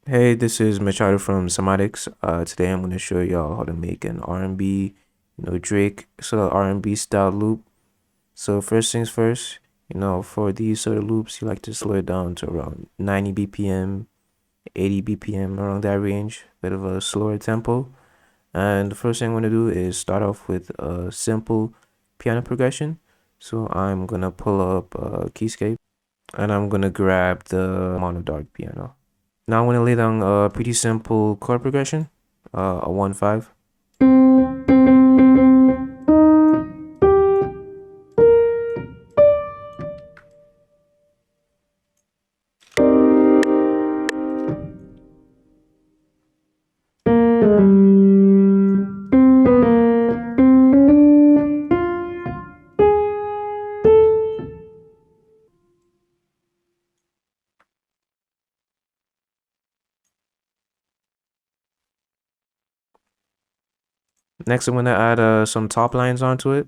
Hey, this is Machado from Somatics. Today I'm going to show y'all how to make an R&B, Drake sort of R&B style loop. So first things first, for these sort of loops, you like to slow it down to around 90 BPM, 80 BPM, around that range, bit of a slower tempo. And the first thing I'm going to do is start off with a simple piano progression. So I'm going to pull up Keyscape and I'm going to grab the mono dark piano. Now I'm going to lay down a pretty simple chord progression, a 1-5. Next, I'm going to add some top lines onto it.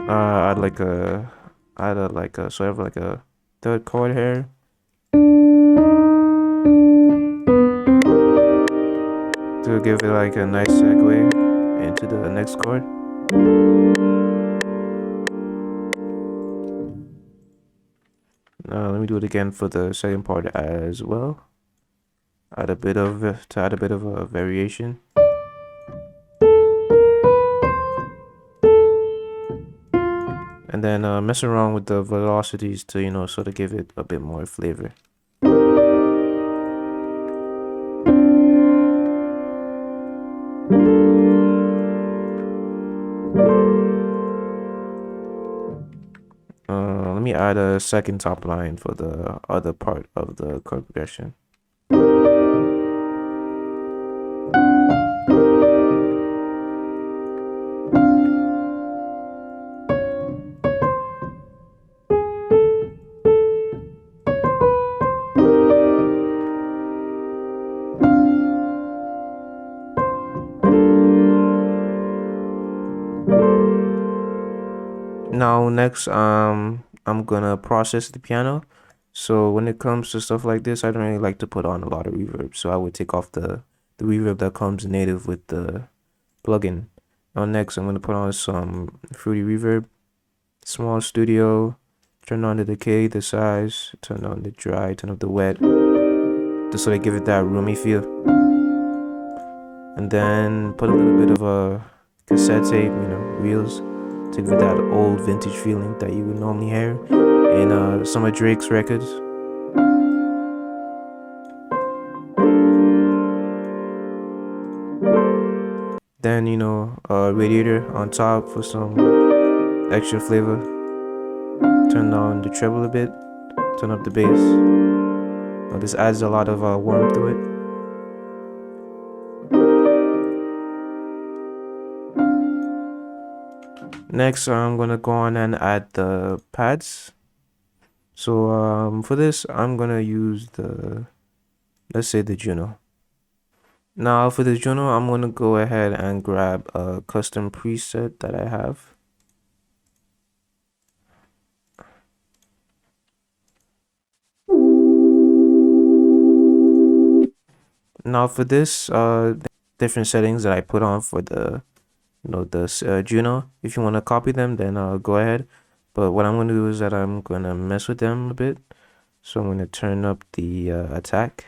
I'd like a, add a, like a sort of like a third chord here. To give it like a nice segue into the next chord. Let me do it again for the second part as well. Add a bit of a variation. And then mess around with the velocities to sort of give it a bit more flavor. Let me add a second top line for the other part of the chord progression. Now next, I'm gonna process the piano. So when it comes to stuff like this, I don't really like to put on a lot of reverb. So I would take off the reverb that comes native with the plugin. Now next, I'm gonna put on some fruity reverb, small studio, turn on the decay, the size, turn on the dry, turn up the wet, to sort of give it that roomy feel. And then put a little bit of a cassette tape, reels, to give it that old vintage feeling that you would normally hear in some of Drake's records. Then a radiator on top for some extra flavor. Turn down the treble a bit, turn up the bass. This adds a lot of warmth to it. Next, I'm gonna go on and add the pads. So for this, I'm gonna use let's say the Juno. Now for the Juno, I'm gonna go ahead and grab a custom preset that I have. Now for this, different settings that I put on for the Juno. If you want to copy them, then go ahead. But what I'm gonna do is that I'm gonna mess with them a bit. So I'm gonna turn up the attack.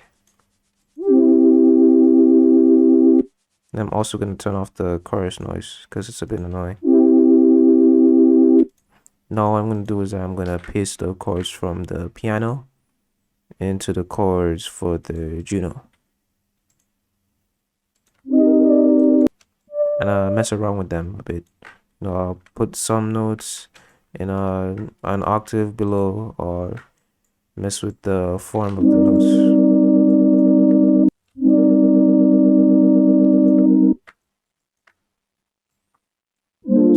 And I'm also gonna turn off the chorus noise because it's a bit annoying. Now what I'm gonna do is that I'm gonna paste the chords from the piano into the chords for the Juno. And mess around with them a bit. I'll put some notes in an octave below, or mess with the form of the notes.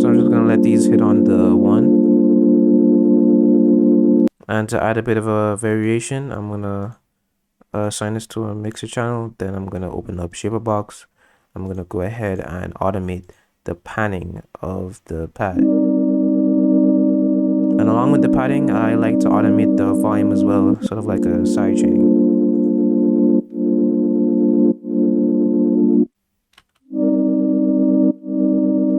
So I'm just gonna let these hit on the 1. And to add a bit of a variation, I'm gonna assign this to a mixer channel. Then I'm gonna open up shaper box. I'm gonna go ahead and automate the panning of the pad. And along with the padding, I like to automate the volume as well, sort of like a side chain.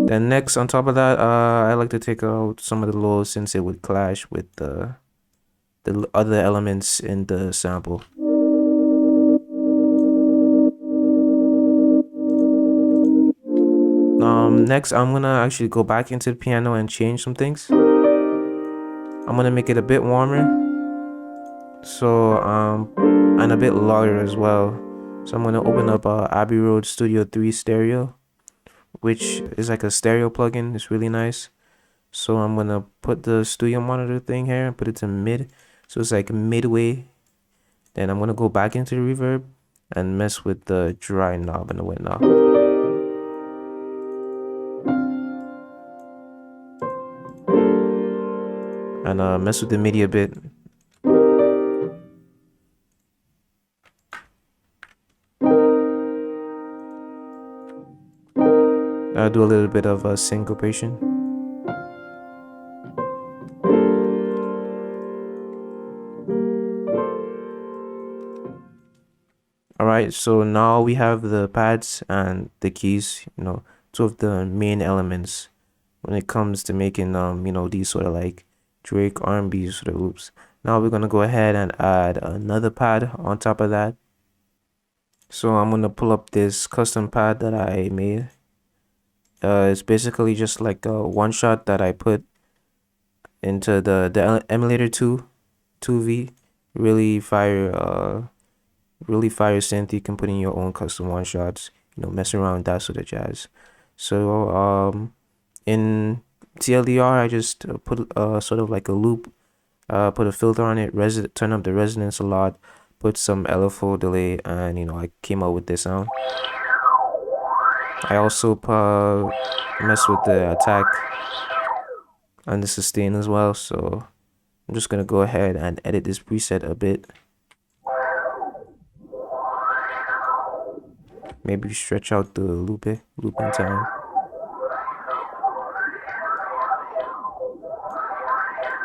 Then next, on top of that, I like to take out some of the lows since it would clash with the other elements in the sample. Next, I'm gonna actually go back into the piano and change some things. I'm gonna make it a bit warmer, so and a bit louder as well. So I'm gonna open up Abbey Road Studio 3 Stereo, which is like a stereo plugin. It's really nice. So I'm gonna put the studio monitor thing here and put it to mid, so it's like midway. Then I'm gonna go back into the reverb and mess with the dry knob and the wet knob. And mess with the MIDI a bit. I'll do a little bit of syncopation. Alright, so now we have the pads and the keys, two of the main elements when it comes to making these sort of like Drake RnB sort of loops. Now we're gonna go ahead and add another pad on top of that. So I'm gonna pull up this custom pad that I made. It's basically just like a one shot that I put into the emulator 2V. Really fire synth. You can put in your own custom one shots, mess around with that sort of jazz. So in TLDR, I just put sort of like a loop, put a filter on it, turn up the resonance a lot, put some LFO delay, and I came up with this sound. I also mess with the attack and the sustain as well, so I'm just gonna go ahead and edit this preset a bit. Maybe stretch out the looping time.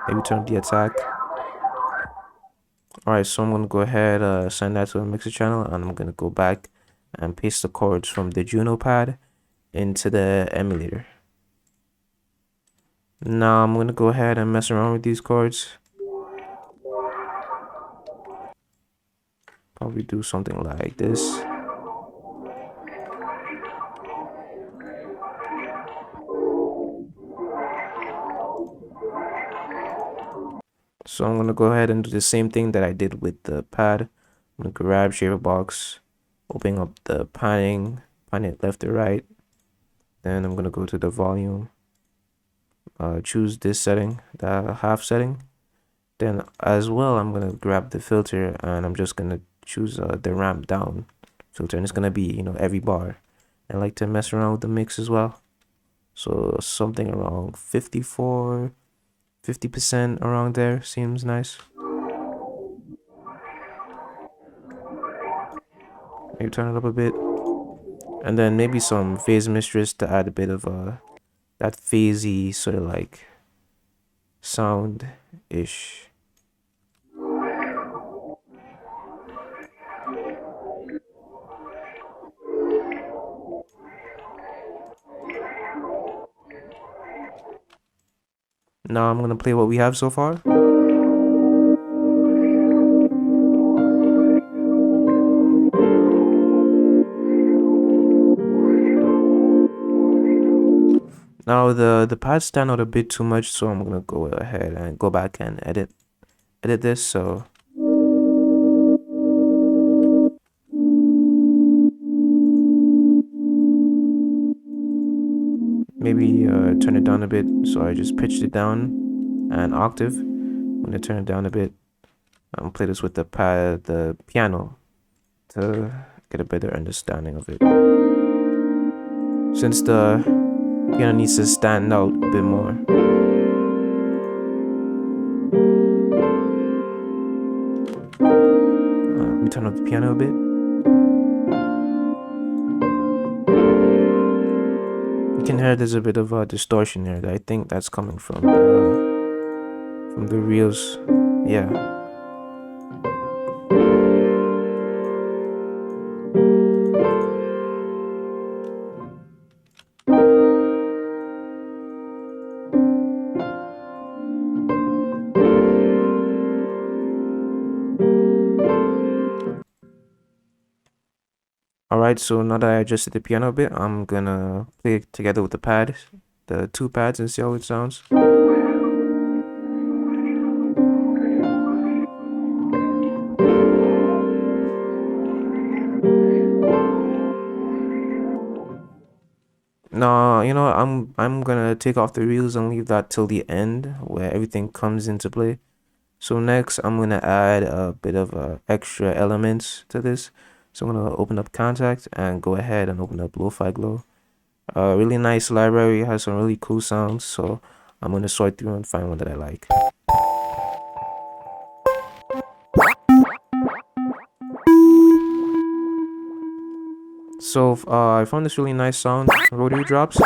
Maybe turn up the attack. Alright, so I'm gonna go ahead, send that to a mixer channel, and I'm gonna go back and paste the chords from the Juno pad into the emulator. Now I'm gonna go ahead and mess around with these chords. Probably do something like this. So I'm gonna go ahead and do the same thing that I did with the pad. I'm gonna grab shaper box, open up the pan it left to right. Then I'm gonna go to the volume, choose this setting, the half setting. Then as well, I'm gonna grab the filter and I'm just gonna choose the ramp down filter, and it's gonna be every bar. I like to mess around with the mix as well, so something around 50% around there seems nice. Maybe turn it up a bit, and then maybe some phase mistress to add a bit of that phasey sort of like sound ish. Now I'm gonna play what we have so far. Now the pads stand out a bit too much, so I'm gonna go ahead and go back and edit this. So maybe turn it down a bit. So I just pitched it down an octave. I'm gonna turn it down a bit. I'm gonna play this with the piano to get a better understanding of it, since the piano needs to stand out a bit more. Let me turn turn up the piano a bit. You can hear there's a bit of a distortion here. I think that's coming from the reels. Yeah. Alright, so now that I adjusted the piano a bit, I'm gonna play it together with the pad, the two pads, and see how it sounds. No, you know, I'm gonna take off the reels and leave that till the end where everything comes into play. So next, I'm gonna add a bit of extra elements to this. So I'm gonna open up Contact and go ahead and open up Lo-Fi Glow. Really nice library, has some really cool sounds. So I'm gonna sort through and find one that I like. So I found this really nice sound, rotary drops.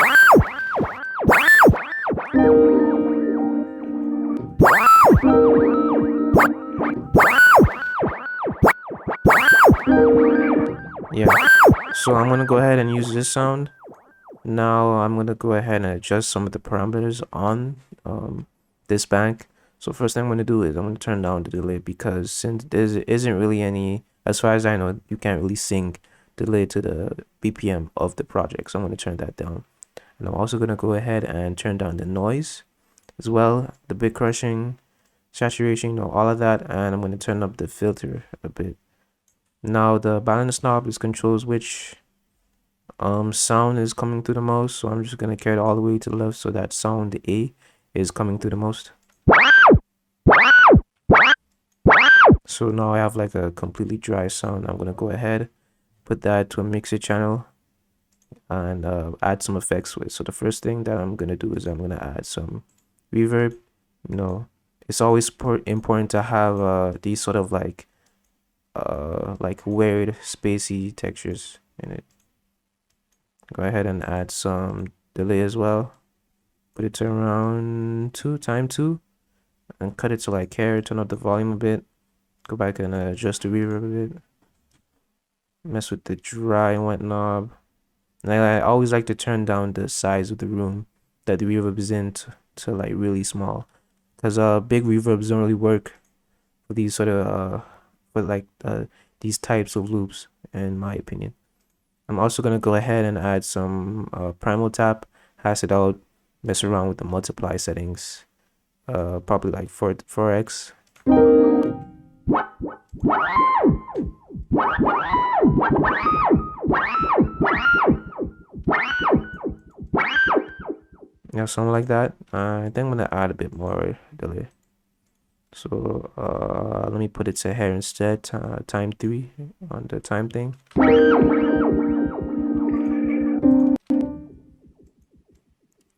Yeah, so I'm gonna go ahead and use this sound. Now I'm gonna go ahead and adjust some of the parameters on this bank. So first thing I'm gonna do is I'm gonna turn down the delay, because since there isn't really any, as far as I know, you can't really sync delay to the BPM of the project. So I'm gonna turn that down. And I'm also gonna go ahead and turn down the noise as well, the bit crushing, saturation, you know, all of that. And I'm gonna turn up the filter a bit. Now the balance knob is controls which sound is coming through the most, so I'm just gonna carry it all the way to the left so that sound A is coming through the most. So now I have like a completely dry sound. I'm gonna go ahead, put that to a mixer channel, and add some effects with it. So the first thing that I'm gonna do is I'm gonna add some reverb. You know, it's always important to have these sort of like weird spacey textures in it. Go ahead and add some delay as well. Put it to around time 2, and cut it to like here. Turn up the volume a bit. Go back and adjust the reverb a bit. Mess with the dry and wet knob. And I always like to turn down the size of the room that the reverb is in to like really small, because big reverbs don't really work for these sort of these types of loops, in my opinion. I'm also gonna go ahead and add some primal tap, hash it out, mess around with the multiply settings, probably like 4x. Yeah, something like that. I think I'm gonna add a bit more delay. So let me put it to here instead, time 3 on the time thing.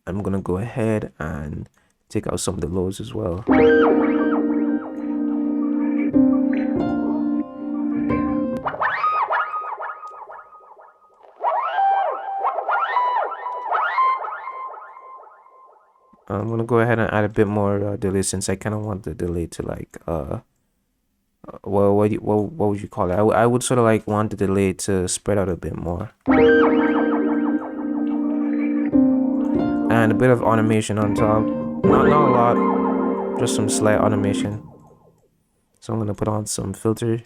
I'm gonna go ahead and take out some of the lows as well. I'm gonna go ahead and add a bit more delay, since I kind of want the delay to like well, what would you call it? I would sort of like want the delay to spread out a bit more, and a bit of automation on top. Not a lot, just some slight automation. So I'm gonna put on some filter,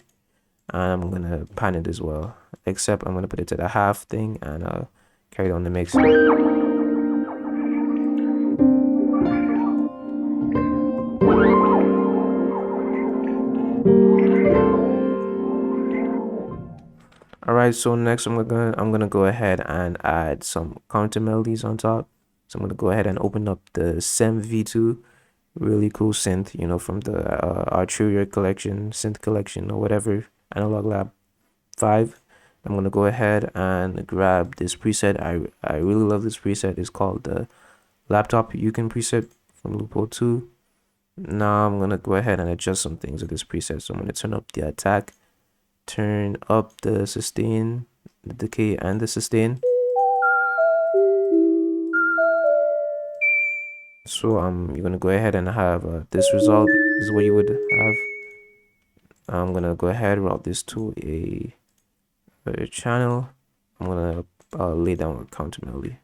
and I'm gonna pan it as well. Except I'm gonna put it to the half thing and carry it on the mix. Alright, so next I'm gonna go ahead and add some counter melodies on top. So I'm gonna go ahead and open up the SEM V2, really cool synth, you know, from the Arturia collection, synth collection, or whatever, Analog Lab 5. I'm gonna go ahead and grab this preset. I really love this preset. It's called the Laptop Yukon preset from Loophole 2. Now I'm gonna go ahead and adjust some things with this preset. So I'm gonna turn up the attack turn up the sustain, the decay, and the sustain. So you're gonna go ahead and have this result. This is what you would have. I'm gonna go ahead route this to a channel. I'm gonna lay down a counter melody.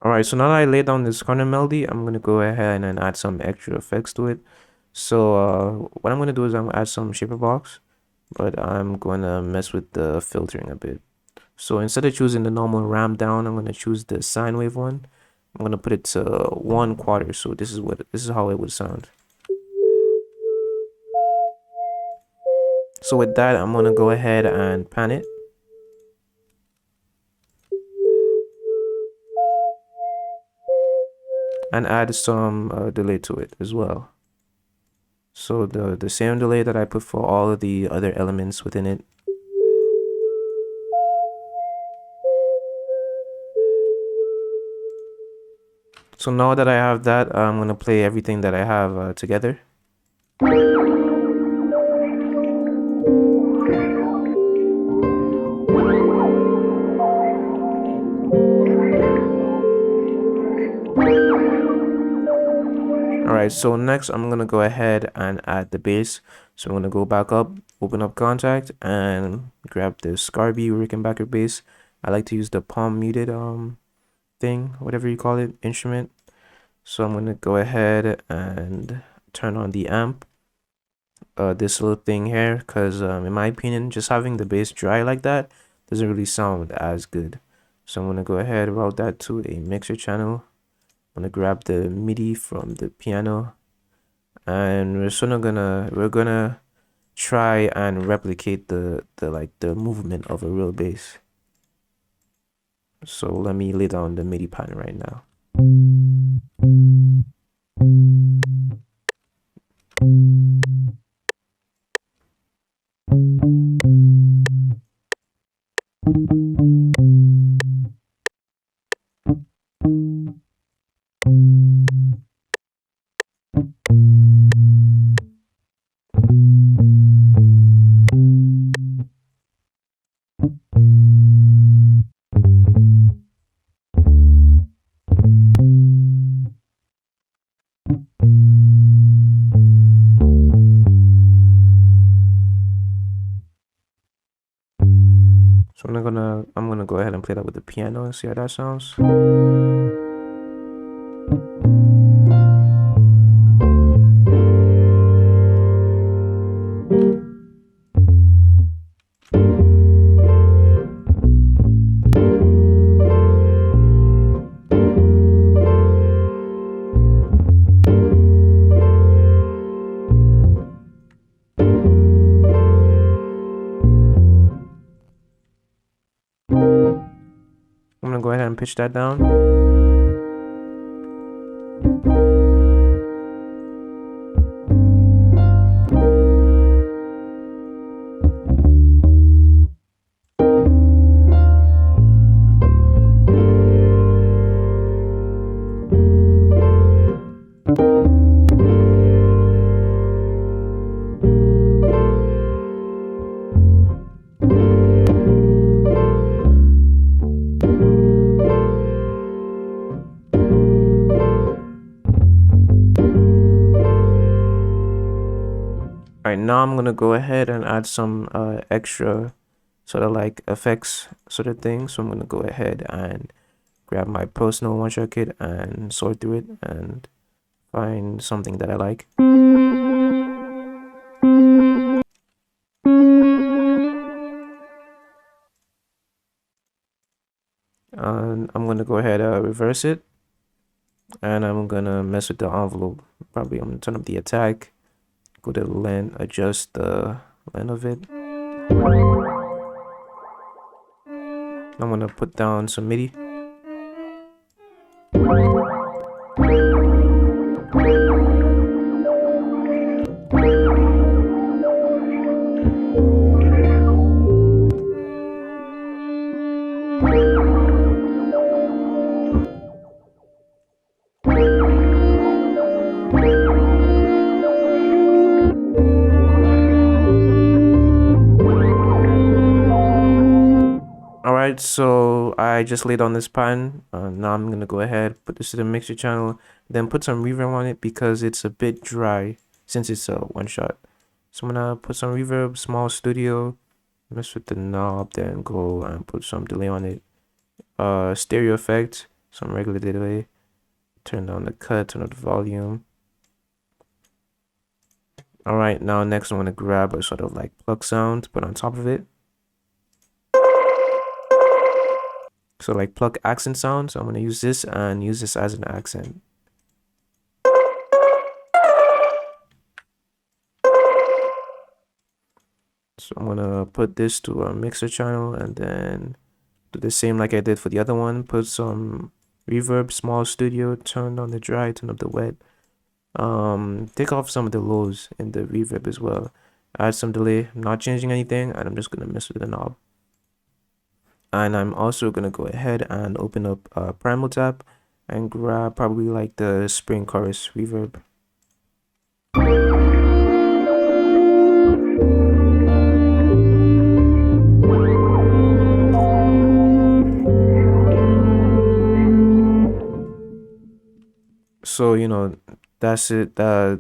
Alright, so now that I laid down this corner melody, I'm gonna go ahead and add some extra effects to it. So what I'm gonna do is I'm gonna add some shaper box, but I'm gonna mess with the filtering a bit. So instead of choosing the normal ramp down, I'm gonna choose the sine wave one. I'm gonna put it to 1/4. So this is how it would sound. So with that, I'm gonna go ahead and pan it. And add some delay to it as well. So the same delay that I put for all of the other elements within it. So now that I have that, I'm gonna play everything that I have together. Alright, so next I'm gonna go ahead and add the bass. So I'm gonna go back up, open up Contact, and grab this RnB Rickenbacker bass. I like to use the palm muted thing, whatever you call it, instrument. So I'm gonna go ahead and turn on the amp, this little thing here, because in my opinion, just having the bass dry like that doesn't really sound as good. So I'm gonna go ahead and route that to a mixer channel. I'm gonna grab the MIDI from the piano, and we're gonna try and replicate the movement of a real bass. So let me lay down the MIDI pattern right now. So I'm gonna go ahead and play that with the piano and see how that sounds. I'm gonna go ahead and pitch that down. Alright, now I'm gonna go ahead and add some extra sort of like effects sort of thing. So I'm gonna go ahead and grab my personal one-shot kit and sort through it and find something that I like. And I'm gonna go ahead reverse it, and I'm gonna mess with the envelope. Probably I'm gonna turn up the attack, go to length, adjust the length of it. I'm gonna put down some MIDI. Alright, so I just laid on this pan. Now I'm gonna go ahead, put this to the mixer channel, then put some reverb on it because it's a bit dry since it's a one shot. So I'm gonna put some reverb, small studio, mess with the knob, then go and put some delay on it. Stereo effect, some regular delay, turn down the cut, turn up the volume. Alright, now next I'm gonna grab a sort of like plug sound, put on top of it. So like plug accent sound, so I'm gonna use this and use this as an accent. So I'm gonna put this to a mixer channel and then do the same like I did for the other one. Put some reverb, small studio, turn on the dry, turn up the wet. Take off some of the lows in the reverb as well. Add some delay. I'm not changing anything, and I'm just gonna mess with the knob. And I'm also gonna go ahead and open up Primal tab and grab probably like the spring chorus reverb. So that's it. There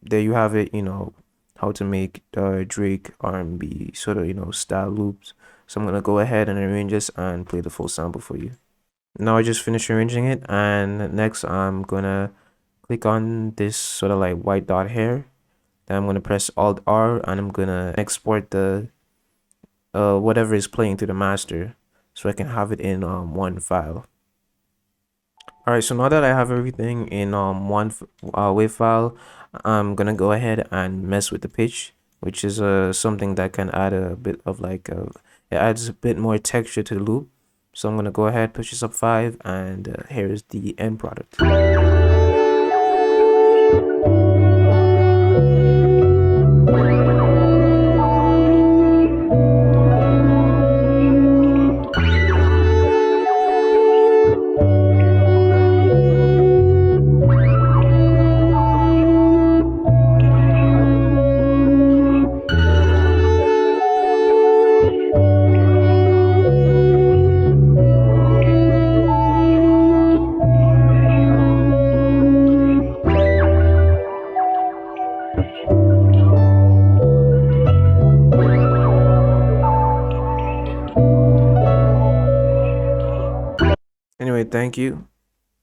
you have it. How to make Drake R&B sort of style loops. So I'm gonna go ahead and arrange this and play the full sample for you. Now I just finished arranging it, and next I'm gonna click on this sort of like white dot here. Then I'm gonna press Alt R and I'm gonna export the whatever is playing to the master, so I can have it in one file. Alright, so now that I have everything in one WAV file, I'm gonna go ahead and mess with the pitch, which is something that can add a bit of like it adds a bit more texture to the loop. So I'm gonna go ahead, push this up 5, and here is the end product. Anyway, thank you.